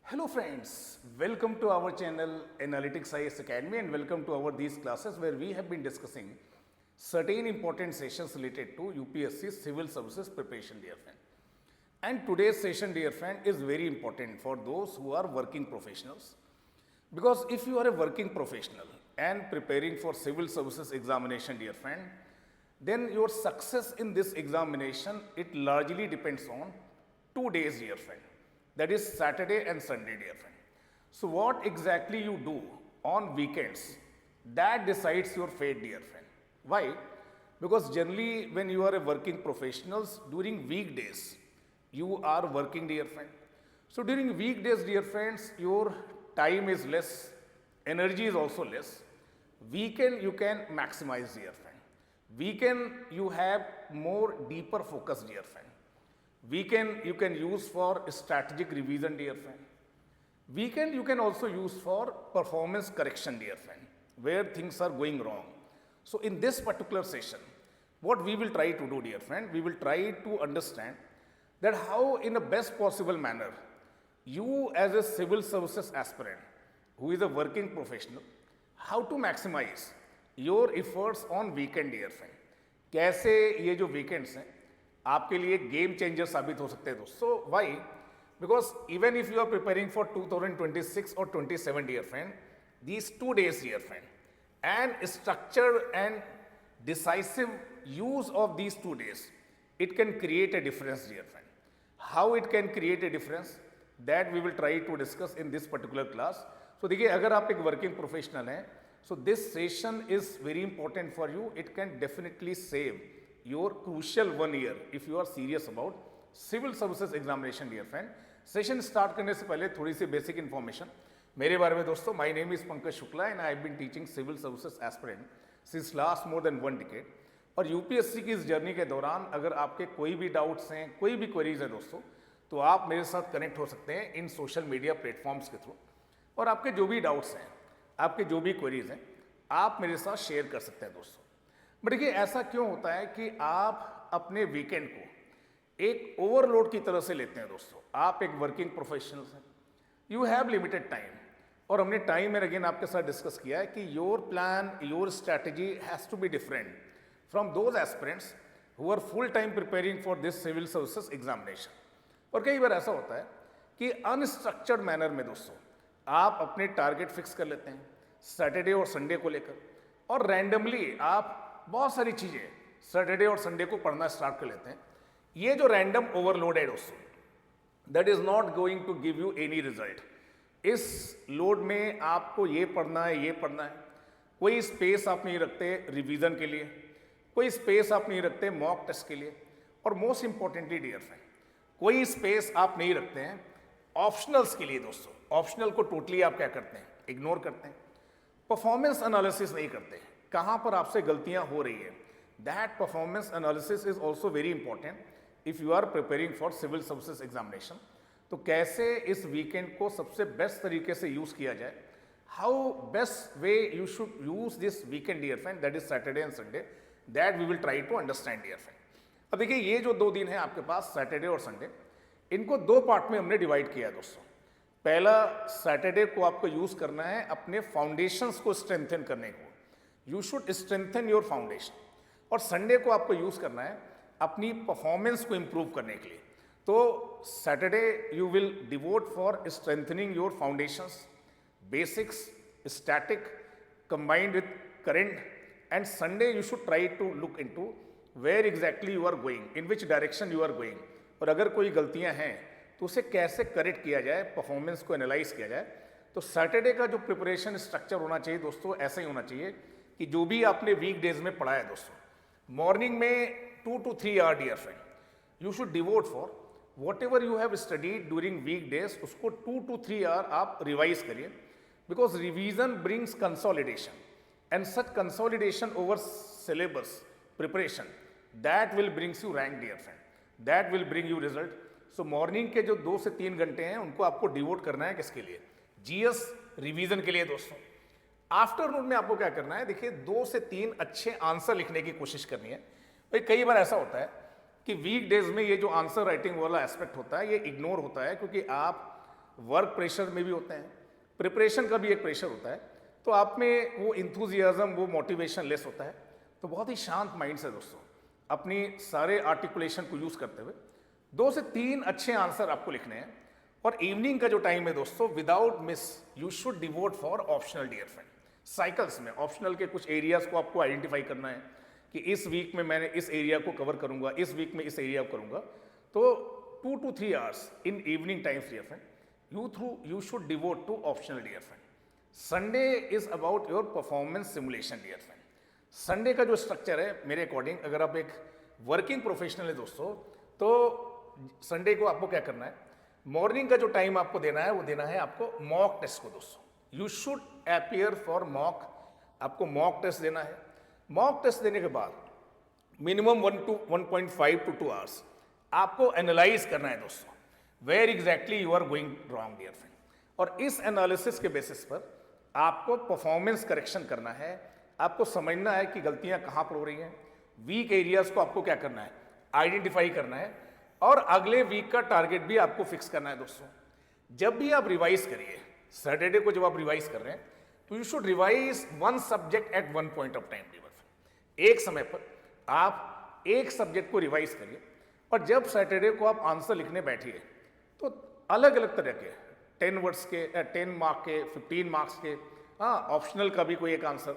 Hello friends, welcome to our channel Analytics IS Academy and welcome to our these classes where we have been discussing certain important sessions related to UPSC Civil Services preparation, dear friend. And today's session, dear friend, is very important for those who are working professionals. Because if you are a working professional and preparing for civil services examination, dear friend, then your success in this examination, it largely depends on 2 days, dear friend. That is Saturday and Sunday, dear friend. So what exactly you do on weekends, that decides your fate, dear friend. Why? Because generally when you are a working professionals during weekdays, you are working, dear friend. So during weekdays, dear friends, your time is less, energy is also less. Weekend you can maximize, dear friend. Weekend you have more deeper focus, dear friend. Weekend you can use for strategic revision, dear friend. Weekend you can also use for performance correction, dear friend, where things are going wrong. So in this particular session, what we will try to do, dear friend, we will try to understand that how in the best possible manner, you as a civil services aspirant, who is a working professional, how to maximize your efforts on weekend, dear friend. कैसे ये जो weekends हैं आपके लिए game changer साबित हो सकते हैं दोस्तों. Why? Because even if you are preparing for 2026 और 27, dear friend, these 2 days, dear friend, and structured and decisive use of these 2 days, it can create a difference, dear friend. How it can create a difference, that we will try to discuss in this particular class. So देखिए, अगर आप एक working professional हैं, so this session is very important for you. It can definitely save your crucial 1 year if you are serious about civil services examination, dear friend. Session start करने से पहले थोड़ी सी basic information मेरे बारे में दोस्तों. My name is Pankaj Shukla and I have been teaching civil services aspirant since last more than 1 decade. और UPSC की इस जर्नी के दौरान अगर आपके कोई भी डाउट्स हैं, कोई भी क्वेरीज हैं दोस्तों, तो आप मेरे साथ कनेक्ट हो सकते हैं इन सोशल मीडिया प्लेटफॉर्म्स के थ्रू. और आपके जो भी डाउट्स हैं, आपके जो भी क्वेरीज हैं, आप मेरे साथ शेयर कर सकते हैं दोस्तों. बट देखिए, ऐसा क्यों होता है कि आप अपने वीकेंड को एक ओवरलोड की तरह से लेते हैं दोस्तों. आप एक वर्किंग प्रोफेशनल्स हैं, यू हैव लिमिटेड टाइम. और हमने टाइम में अगेन आपके साथ डिस्कस किया है कि your plan, your strategy has to be different from those aspirants who are full time preparing for this civil services examination. और कई बार ऐसा होता है कि अनस्ट्रक्चर्ड मैनर में दोस्तों आप अपने टारगेट फिक्स कर लेते हैं सैटरडे और संडे को लेकर, और रैंडमली आप बहुत सारी चीज़ें सैटरडे और संडे को पढ़ना स्टार्ट कर लेते हैं. ये जो रैंडम ओवरलोड है दोस्तों, that is not going to give you any result. इस लोड में आपको ये पढ़ना है, ये पढ़ना है, कोई स्पेस आप नहीं रखते रिवीजन के लिए, कोई स्पेस आप नहीं रखते मॉक टेस्ट के लिए, और मोस्ट इंपॉर्टेंटली डियर फ्रेंड, कोई स्पेस आप नहीं रखते हैं ऑप्शनल्स के लिए दोस्तों. ऑप्शनल को टोटली आप क्या करते हैं, इग्नोर करते हैं. परफॉर्मेंस एनालिसिस नहीं करते, कहाँ पर आपसे गलतियाँ हो रही है. That performance analysis is also very important if you are preparing for civil services examination. तो कैसे इस वीकेंड को सबसे बेस्ट तरीके से यूज़ किया जाए, how best way you should use this weekend, dear friend, that is Saturday and Sunday, that we will try to understand, dear friend. अब देखिए, ये जो 2 दिन हैं आपके पास सैटरडे और संडे, इनको 2 पार्ट में हमने डिवाइड किया है दोस्तों. पहला, सैटरडे को आपको यूज़ करना है अपने फाउंडेशंस को स्ट्रेंथन करने को, you should strengthen your foundation. और संडे को आपको यूज़ करना है अपनी परफॉर्मेंस को इम्प्रूव करने के लिए. तो Saturday you will devote for strengthening your foundations, basics, static combined with current. And Sunday you should try to look into where exactly you are going, in which direction you are going, और अगर कोई गलतियां हैं तो उसे कैसे correct किया जाए, परफॉर्मेंस को एनालाइज किया जाए. तो सैटरडे का जो प्रिपरेशन स्ट्रक्चर होना चाहिए दोस्तों, ऐसा ही होना चाहिए कि जो भी आपने वीक डेज में पढ़ा है दोस्तों, मॉर्निंग में 2 to 3 hour, dear friend, you should devote for whatever you have studied during week days, उसको 2 to 3 आवर आप रिवाइज करिए. Because revision brings consolidation, and such consolidation over syllabus preparation, that will brings you rank, dear friend, that will bring you result. So morning के जो 2 से 3 घंटे हैं उनको आपको डिवोट करना है किसके लिए, जीएस रिवीजन के लिए दोस्तों. आफ्टरनून में आपको क्या करना है, देखिए 2 से 3 अच्छे आंसर लिखने की कोशिश करनी है. भाई कई बार ऐसा होता है कि वीक डेज में ये जो आंसर राइटिंग वाला एस्पेक्ट होता है ये इग्नोर होता है, क्योंकि आप वर्क प्रेशर में भी होते हैं, प्रिपरेशन का भी एक प्रेशर होता है, तो आप में वो इंथुजियाज्म, वो मोटिवेशन लेस होता है। तो बहुत ही शांत माइंड से दोस्तों अपनी सारे आर्टिकुलेशन को यूज़ करते हुए 2 से 3 अच्छे आंसर आपको लिखने हैं। और इवनिंग का जो टाइम है दोस्तों, without miss you should devote for optional dear friend. Cycles में ऑप्शनल के कुछ एरियाज को आपको आइडेंटिफाई करना है कि इस वीक में मैंने इस एरिया को कवर करूंगा, इस वीक में इस एरिया को करूंगा। तो 2 to 3 hours in evening times dear friend you should devote to optional dear friend. Sunday is about your performance simulation dear friend. Sunday का जो स्ट्रक्चर है मेरे अकॉर्डिंग, अगर आप एक वर्किंग प्रोफेशनल है दोस्तों, तो संडे को आपको क्या करना है, मॉर्निंग का जो टाइम आपको देना है वो देना है आपको मॉक टेस्ट को दोस्तों। You should appear for mock, आपको मॉक टेस्ट देना है। मॉक टेस्ट देने के बाद मिनिमम 1.5 to 2 आवर्स आपको एनालाइज करना है दोस्तों, where exactly you are going wrong dear friend. और इस एनालिसिस के बेसिस पर आपको परफॉर्मेंस करेक्शन करना है, आपको समझना है कि गलतियां कहां पर हो रही हैं, वीक एरियाज को आपको क्या करना है, आइडेंटिफाई करना है, और अगले वीक का टारगेट भी आपको फिक्स करना है दोस्तों। जब भी आप रिवाइज करिए, सैटरडे को जब आप रिवाइज कर रहे हैं, तो you should revise 1 subject at 1 point of time dear friend. एक समय पर आप एक सब्जेक्ट को रिवाइज करिए, और जब सैटरडे को आप आंसर लिखने बैठिए तो अलग अलग तरह के 10 वर्ड्स के, 10 मार्क के, 15 मार्क्स के, हाँ ऑप्शनल का भी कोई एक आंसर,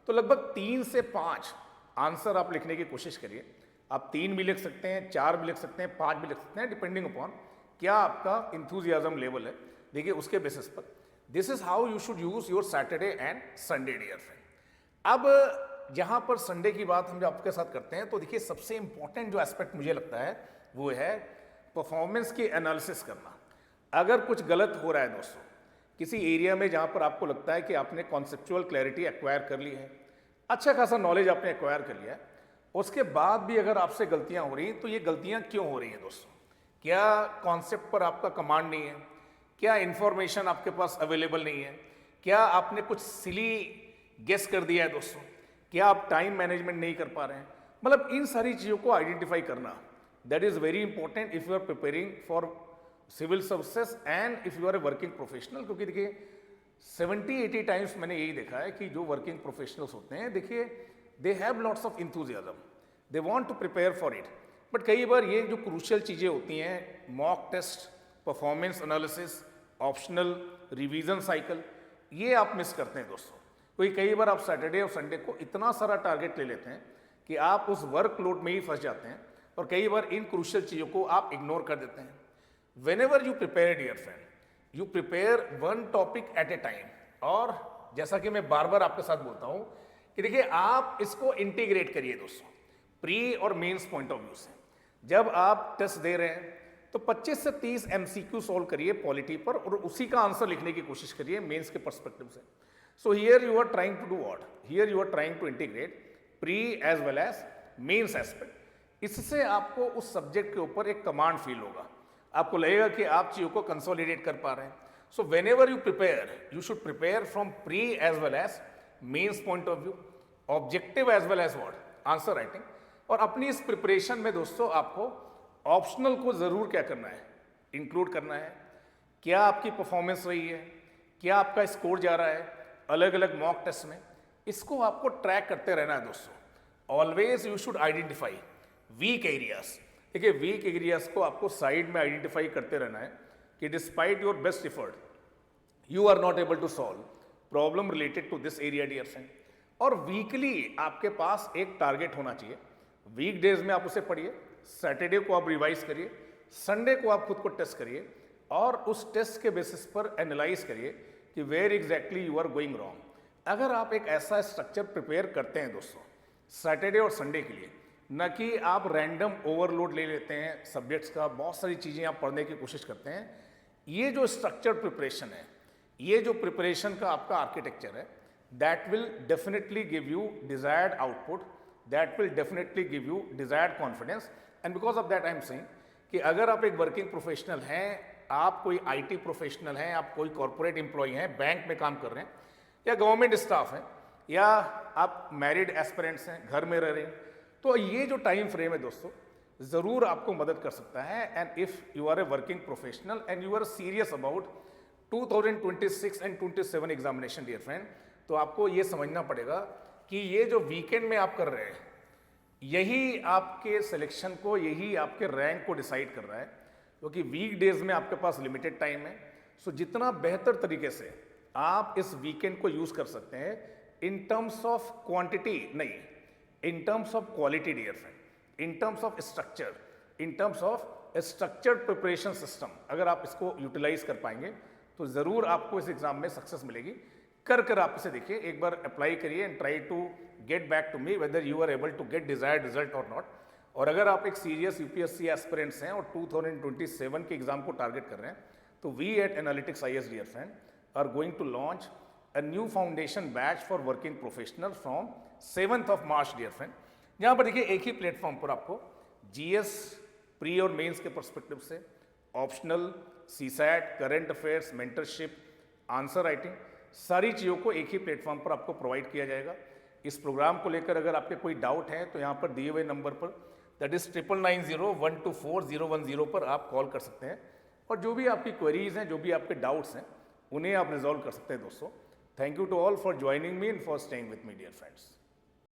तो लगभग 3 से 5 आंसर आप लिखने की कोशिश करिए। आप 3 भी लिख सकते हैं, 4 भी लिख सकते हैं, 5 भी लिख सकते हैं, डिपेंडिंग अपॉन क्या आपका इंथुजियाज्म लेवल है, देखिए उसके बेसिस पर। This is how you should use your Saturday and Sunday dear friend. अब जहाँ पर संडे की बात हम आपके साथ करते हैं, तो देखिए सबसे इंपॉर्टेंट जो एस्पेक्ट मुझे लगता है वो है परफॉर्मेंस की एनालिसिस करना। अगर कुछ गलत हो रहा है दोस्तों किसी एरिया में जहाँ पर आपको लगता है कि आपने कॉन्सेप्चुअल क्लैरिटी एक्वायर कर ली है, अच्छा खासा नॉलेज आपने एक्वायर कर लिया है, उसके बाद भी अगर आपसे गलतियाँ हो रही हैं, तो ये गलतियाँ क्यों हो रही हैं दोस्तों? क्या कॉन्सेप्ट पर आपका कमांड नहीं है? क्या इन्फॉर्मेशन आपके पास अवेलेबल नहीं है? क्या आपने कुछ सिली गेस कर दिया है दोस्तों? क्या आप टाइम मैनेजमेंट नहीं कर पा रहे हैं? मतलब इन सारी चीज़ों को आइडेंटिफाई करना, that is very important if you are preparing for civil services and if you are a working professional. क्योंकि देखिए 70-80 टाइम्स मैंने यही देखा है कि जो वर्किंग प्रोफेशनल्स होते हैं, देखिए they have lots of enthusiasm, they want to prepare for it, but कई बार ये जो क्रूशियल चीज़ें होती हैं, mock test, performance analysis, optional, revision cycle, ये आप मिस करते हैं दोस्तों। क्योंकि कई बार आप सैटरडे और संडे को इतना सारा टारगेट ले लेते हैं कि आप उस वर्कलोड में ही फंस जाते हैं, और कई बार इन क्रूशियल चीज़ों को आप इग्नोर कर देते हैं। Whenever you prepare dear friend, you prepare one topic at a time। और जैसा कि मैं बार बार आपके साथ बोलता हूं कि देखिए आप इसको इंटीग्रेट करिए दोस्तों, प्री और मेंस पॉइंट ऑफ व्यू से। जब आप टेस्ट दे रहे हैं तो 25 से 30 MCQ सॉल्व करिए पॉलिटी पर, और उसी का आंसर लिखने की कोशिश करिए मेंस के पर्सपेक्टिव से। So here you are trying to do what, here you are trying to integrate pre as well as mains aspect. इससे आपको उस सब्जेक्ट के ऊपर एक कमांड फील होगा, आपको लगेगा कि आप चीज़ों को कंसोलिडेट कर पा रहे हैं। So whenever you prepare, you should prepare from pre as well as mains point of view, objective as well as what, answer writing. और अपनी इस प्रिपरेशन में दोस्तों आपको ऑप्शनल को ज़रूर क्या करना है, इंक्लूड करना है। क्या आपकी परफॉर्मेंस रही है, क्या आपका स्कोर जा रहा है अलग अलग मॉक टेस्ट में, इसको आपको ट्रैक करते रहना है दोस्तों। Always you should identify weak areas. देखिए वीक एरियाज को आपको साइड में आइडेंटिफाई करते रहना है कि despite your best effort you are not able to solve problem related to this area dear friend. और वीकली आपके पास एक टारगेट होना चाहिए। वीक डेज में आप उसे पढ़िए, सैटरडे को आप रिवाइज करिए, संडे को आप खुद को टेस्ट करिए, और उस टेस्ट के बेसिस पर एनालाइज करिए कि where exactly you are going wrong. अगर आप एक ऐसा स्ट्रक्चर प्रिपेयर करते हैं दोस्तों सैटरडे और संडे के लिए, न कि आप रैंडम ओवरलोड ले लेते हैं सब्जेक्ट्स का, बहुत सारी चीज़ें आप पढ़ने की कोशिश करते हैं, ये जो स्ट्रक्चर प्रिपरेशन है, ये जो प्रिपरेशन का आपका आर्किटेक्चर है, that will definitely give you desired output, that will definitely give you desired confidence. And because of that I am saying कि अगर आप एक वर्किंग प्रोफेशनल हैं, आप कोई IT प्रोफेशनल हैं, आप कोई कॉर्पोरेट एम्प्लॉय हैं, बैंक में काम कर रहे हैं, या गवर्नमेंट स्टाफ हैं, या आप मैरिड एस्पिरेंट्स हैं, घर में रह रहे हैं, तो ये जो टाइम फ्रेम है दोस्तों ज़रूर आपको मदद कर सकता है। And if you are a working professional and you are serious about 2026 and 27 examination dear friend, तो आपको ये समझना पड़ेगा कि ये जो वीकेंड में आप कर रहे हैं यही आपके सिलेक्शन को, यही आपके रैंक को डिसाइड कर रहा है, क्योंकि वीक डेज में आपके पास लिमिटेड टाइम है। सो जितना बेहतर तरीके से आप इस वीकेंड को यूज कर सकते हैं इन टर्म्स ऑफ क्वांटिटी नहीं, in terms of quality dear friend, in terms of structure, in terms of structured preparation system, अगर आप इसको यूटिलाइज कर पाएंगे तो जरूर आपको इस एग्जाम में सक्सेस मिलेगी। कर आप इसे देखिए, एक बार अप्लाई करिए and try to get back to me whether you are able to get desired result और नॉट। और अगर आप एक सीरियस यूपीएससी एस्पिरेंट्स हैं और 2027 के एग्जाम को टारगेट कर रहे हैं, तो we at Analytics IAS dear friend are going to launch a new foundation batch for working professional from 7th of March dear friend. यहाँ पर देखिए एक ही प्लेटफॉर्म पर आपको जीएस प्री और मेंस के पर्सपेक्टिव से, optional, CSAT, current affairs, mentorship, answer writing, सारी चीज़ों को एक ही प्लेटफॉर्म पर आपको प्रोवाइड किया जाएगा। इस प्रोग्राम को लेकर अगर आपके कोई डाउट है तो यहाँ पर दिए हुए नंबर पर, दैट इज 9990124010 पर आप कॉल कर सकते हैं और जो भी आपकी क्वेरीज हैं, जो भी आपके डाउट्स हैं, उन्हें आप रिजॉल्व कर सकते हैं दोस्तों। Thank you to all for joining me and for staying with me dear friends.